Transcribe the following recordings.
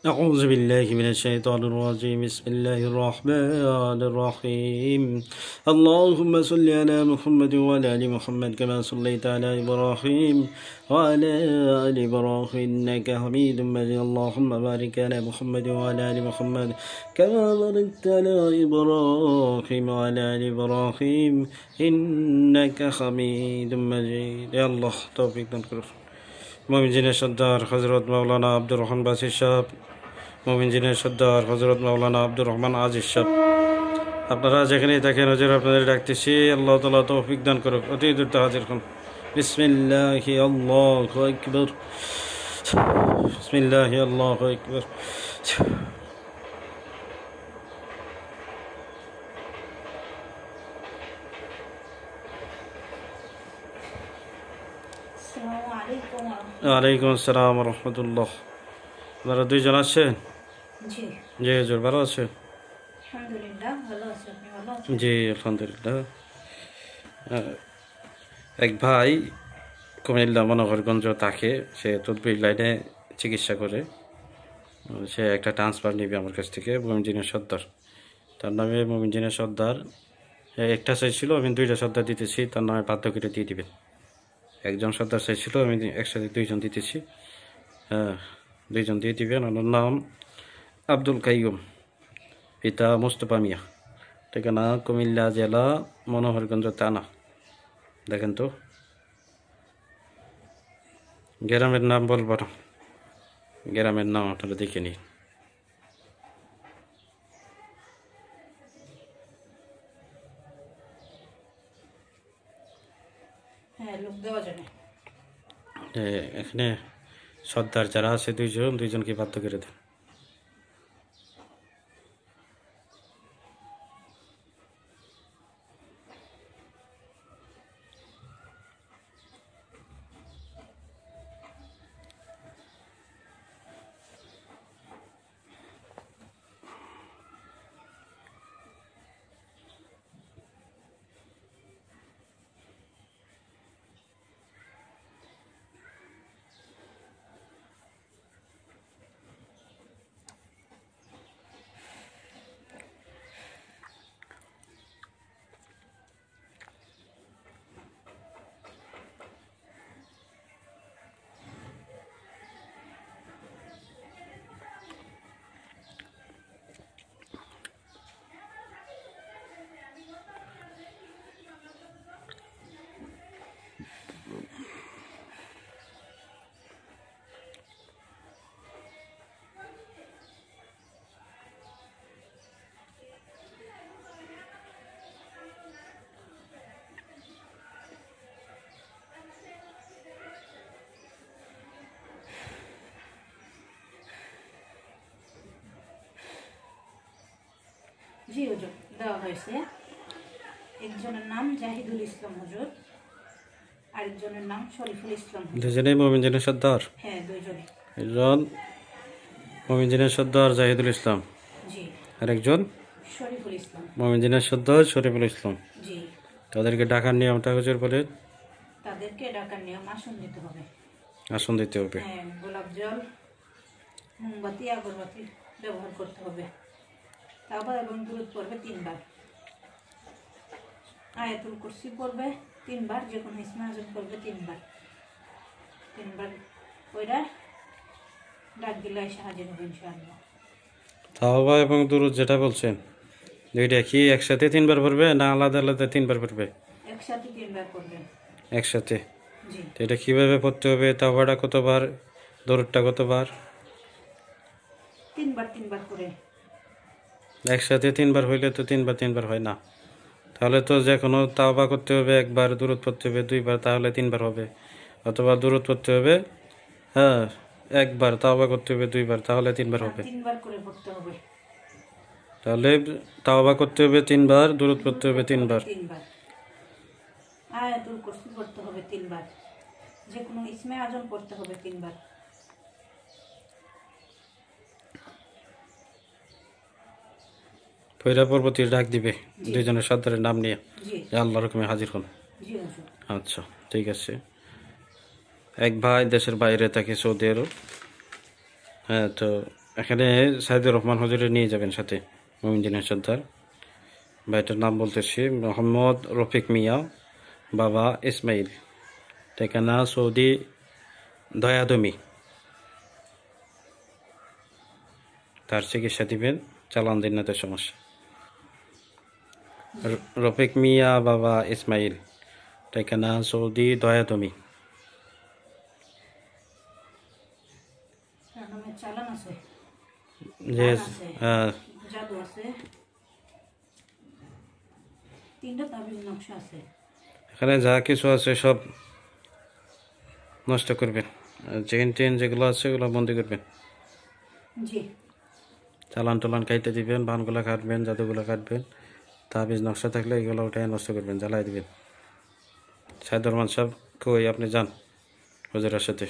أعوذ بالله من الشيطان الرجيم بسم الله الرحمن الرحيم اللهم صل على محمد وعلى آل محمد كما صليت على إبراهيم وعلى آل إبراهيم إنك حميد مجيد اللهم بارك على محمد وعلى آل محمد كما باركت على إبراهيم وعلى آل إبراهيم إنك حميد مجيد يا الله توفيق نذكر মুমিনজিনের সর্দার হযরত মাওলানা আব্দুর রহমান বাসির সাহেব, মুমিনজিনের সর্দার হযরত মাওলানা আব্দুর রহমান আজিজ সাহেব, আপনারা যেখানেই থাকেন হুজুর আপনাদের ডাকতেছি। আল্লাহ তাআলা তৌফিক দান করুক। অতি দ্রুত হাজির হন। বিসমিল্লাহি আল্লাহু আকবার, বিসমিল্লাহি আল্লাহু আকবার। ওয়ালাইকুম আসসালাম রহমতুল্লাহ। আপনারা দুইজন আছেন? জি হুজুর, ভালো আছে? জি আলহামদুলিল্লাহ। এক ভাই কুমিল্লা মনোহরগঞ্জ থাকে, সে তদবির লাইনে চিকিৎসা করে। সে একটা ট্রান্সফার নিবে আমার কাছ থেকে, মুমিনজিনের সর্দার, তার নামে মুমিনজিনের সর্দার। একটা চাইছিল, আমি দুইটা সর্দার দিতেছি, তার নামে বাধ্য করে দিয়ে দিবেন। একজন সর্দার চাইছিল, আমি একসাথে দুইজন দিতেছি। হ্যাঁ, দুইজন দিয়ে দিবেন। ওনার নাম আব্দুল কাইয়ুম, পিতা মোস্তফা মিয়া, ঠিকানা কুমিল্লা জেলা মনোহরগঞ্জ থানা। দেখেন তো, গ্রামের নাম বলব না, গ্রামের নাম আপনারা দেখে নিন। এখানে সর্দার যারা আছে দুইজনকে বাধ্য করে দেন। জি হুজুর, দেওয়া হয়েছে। একজনের নাম জাহিদুল ইসলাম হুজুর, আরেকজনের নাম শরীফুল ইসলাম। দুজনেই মুমিনজিনের সর্দার? হ্যাঁ, দুইজনে। একজন মুমিনজিনের সর্দার জাহিদুল ইসলাম, জি, আরেকজন শরীফুল ইসলাম। মুমিনজিনের সর্দার শরীফুল ইসলাম। জি। তাদেরকে ডাকার নিয়মটা হুজুর বলেন। তাদেরকে ডাকার নিয়ম আসন দিতে হবে। আসন দিতে হবে। হ্যাঁ, গোলাপ জল, মোমবাতি, আগরবাতি ব্যবহার করতে হবে। তাওবা এবং দুরূদ পড়বে 3 বার। আয়াতুল কুরসি পড়বে 3 বার, যে কোনো ইসমে আযম পড়বে 3 বার। 3 বার পড়া ডাক দিলে এসে হাজির হবে ইনশাআল্লাহ। তাওবা এবং দুরূদ যেটা বলছেন, দুইটা কি একসাথে 3 বার পড়বে না আলাদা আলাদা 3 বার পড়বে? একসাথে 3 বার পড়বে। একসাথে? জি। তো এটা কিভাবে পড়তে হবে? তাওবাটা কতবার, দুরূদটা কতবার? 3 বার 3 বার করে। একসাথে 3 বার হইলে তো 3 বার হয় না। তাহলে তো যে কোনো তাওবা করতে হবে একবার, দুরূদ পড়তে হবে 2 বার, তাহলে 3 বার হবে। অথবা দুরূদ পড়তে হবে হ্যাঁ একবার, তাওবা করতে হবে 2 বার, তাহলে 3 বার হবে। 3 বার করে পড়তে হবে। তাহলে তাওবা করতে হবে 3 বার, দুরূদ পড়তে হবে 3 বার। 3 বার। আয়াতুল কুরসি পড়তে হবে 3 বার। যে কোনো ইসমে আযম পড়তে হবে 3 বার। পয়রা পরবর্তী ডাক দিবে দুইজনের সর্দারের নাম নিয়ে, আল্লাহর হুকুমে হাজির হন। আচ্ছা ঠিক আছে। এক ভাই দেশের বাইরে থাকে, সৌদি আরব। হ্যাঁ, তো এখানে সাইদুর রহমান হুজুরে নিয়ে যাবেন সাথে মুমিনদিনের সর্দার। ভাইটার নাম বলতেছি মোহাম্মদ রফিক মিয়া, বাবা ইসমাইল, ঠিকানা সৌদি দয়াদমি। তার চিকিৎসা দিবেন, চালান দিন না তো সমস্যা। রফিক মিয়া, বাবা ইসমাইল, ঠিকানা সৌদি দয়াদমি। তার নামে চালান আছে, যে দান আছে, জাদু আছে, 3টা তাবিজ নকশা আছে। এখানে যা কিছু আছে সব নষ্ট করবেন, চেন টেন যেগুলো আছে ওগুলো বন্দি করবেন। জি, চালান টালান খাইতে দিবেন, বানগুলা কাটবেন, জাদুগুলো কাটবেন, তাবিজ নকশা থাকলে এগুলো ওটাই নষ্ট করবেন, জ্বালাই দিবেন। সাইদুর রহমান সাহেব কই আপনি যান হুজুরের সাথে।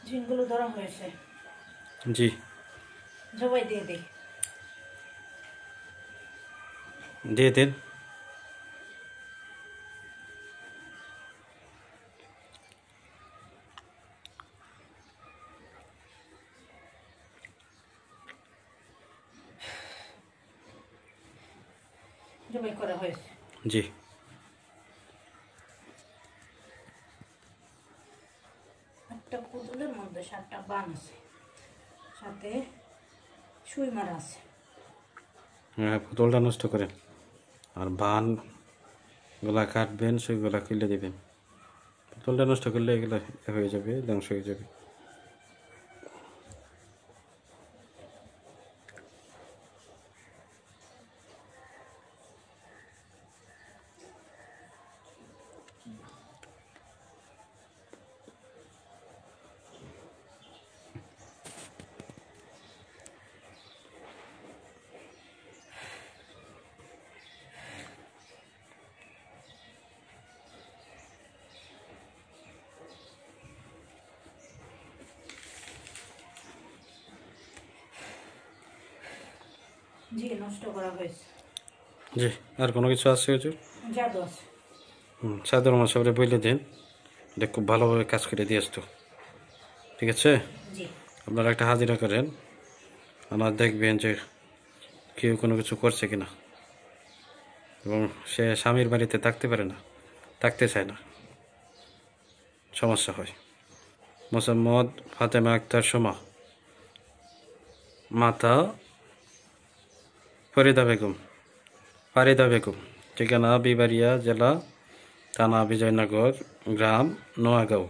জিনগুলো ধরা হয়েছে, জি, জবাই দিয়ে দিই। দিয়ে দিন। জবাই করা হয়েছে। জি, একটা পুতুলের মধ্যে 7টা বান আছে, সাথে সুই মারা আছে। হ্যাঁ, পুতুলটা নষ্ট করেন, আর বান গুলা কাটবেন, সেগুলা খুলে দিবেন। পুতুলটা নষ্ট করলে এগুলো হয়ে যাবে, ধ্বংস হয়ে যাবে। জি, নষ্ট করা হয়েছে। জি, আর কোনো কিছু আছে হুজুর? জাদু আছে। সাইদুর রহমান সাহেবরে বলে দিন, এটা খুব ভালোভাবে কাজ করে দিয়ে আসতো। ঠিক আছে, জি, আপনারা একটা হাজিরা করেন, আমার দেখবেন যে কেউ কোনো কিছু করছে কিনা। এবং সে স্বামীর বাড়িতে থাকতে পারে না, থাকতে চায় না, সমস্যা হয়। মোসাম্মদ ফাতেমা আক্তার সোমা, মাতা ফারিদা বেগম, ঠিকানা বিবাড়িয়া, জেলা থানা বিজয়নগর, গ্রাম নোয়াগাঁও।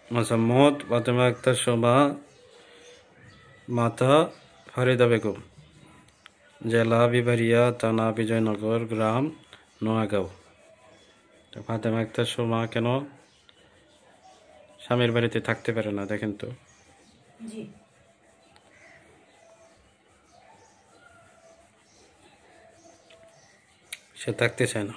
মোসাম্মদ ফাতেমা আক্তার সোমা, মাতা ফারিদা বেগম, জেলা বিবাড়িয়া, থানা বিজয়নগর, গ্রাম নোয়াগাঁও। তো ফাতেমা আক্তার সোমা কেন স্বামীর বাড়িতে থাকতে পারে না দেখেন তো। জি, সে থাকতে চায় না।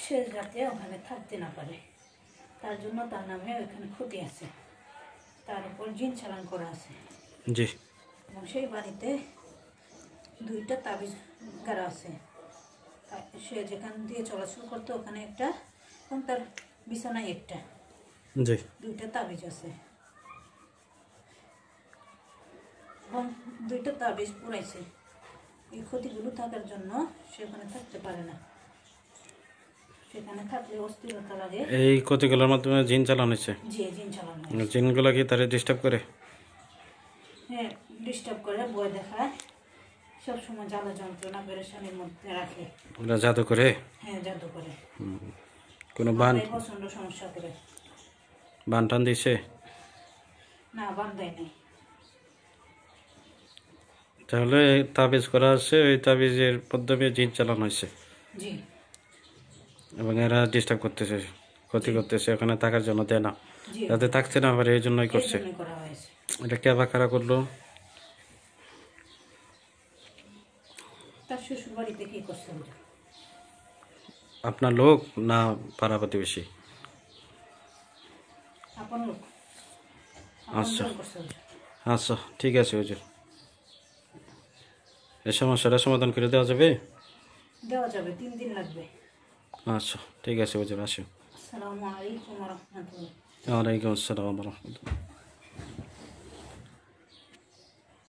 সে যাতে ওখানে থাকতে না পারে, তার জন্য তার নামে ওইখানে ক্ষতি আছে, তার উপর জিন চালান করা আছে। জি, এবং সেই বাড়িতে 2টা তাবিজ গাড়া আছে। সে যেখান দিয়ে চলাচল করতো ওখানে একটা, এবং তার বিছানায় একটা, জি, 2টা তাবিজ আছে। এবং 2টা তাবিজ পুরাইছে। এই ক্ষতিগুলো থাকার জন্য সে ওখানে থাকতে পারে না, সেখানে থাকলে অস্থিরতা লাগে। এই ক্ষতিগুলোর মাধ্যমে জিন চালানো হয়েছে। জি, জিন চালানো হয়। জিনগুলো কি তারা ডিস্টার্ব করে? হ্যাঁ ডিস্টার্ব করে, ভয় দেখায়, সবসময় জ্বালা যন্ত্রণা পেরেশানির মধ্যে রাখে। ওরা জাদু করে? হ্যাঁ জাদু করে, কোনো বান মাথায় প্রচণ্ড সমস্যা করে। বান টান দিছে? না বান দেয় নাই। তাহলে তাবিজ করা আছে, ওই তাবিজের মাধ্যমে জিন চালানো হয়েছে জি এবং এরা ডিস্টার্ব করতেছে, ক্ষতি করতেছে, ওখানে থাকার জন্য দেয় না, জি যাতে থাকতে না পারে এই জন্যই এই করছে। জন্যই করা হয়েছে। এটা কে বা কারা করলো? তার শ্বশুর বাড়িতে কি করছে ওটা? আপনার লোক না পাড়া প্রতিবেশী? আপন লোক, আচ্ছা আপন করছে ওটা। আচ্ছা ঠিক আছে হুজুর, এই সমস্যাটা সমাধান করে দেওয়া যাবে? দেওয়া যাবে, 3 দিন লাগবে। আচ্ছা ঠিক আছে হুজুর, আসো। আসসালামু আলাইকুম ওয়া রাহমাতুল্লাহ। ওয়ালাইকুম আসসালাম ওয়া রাহমাতুল্লাহ।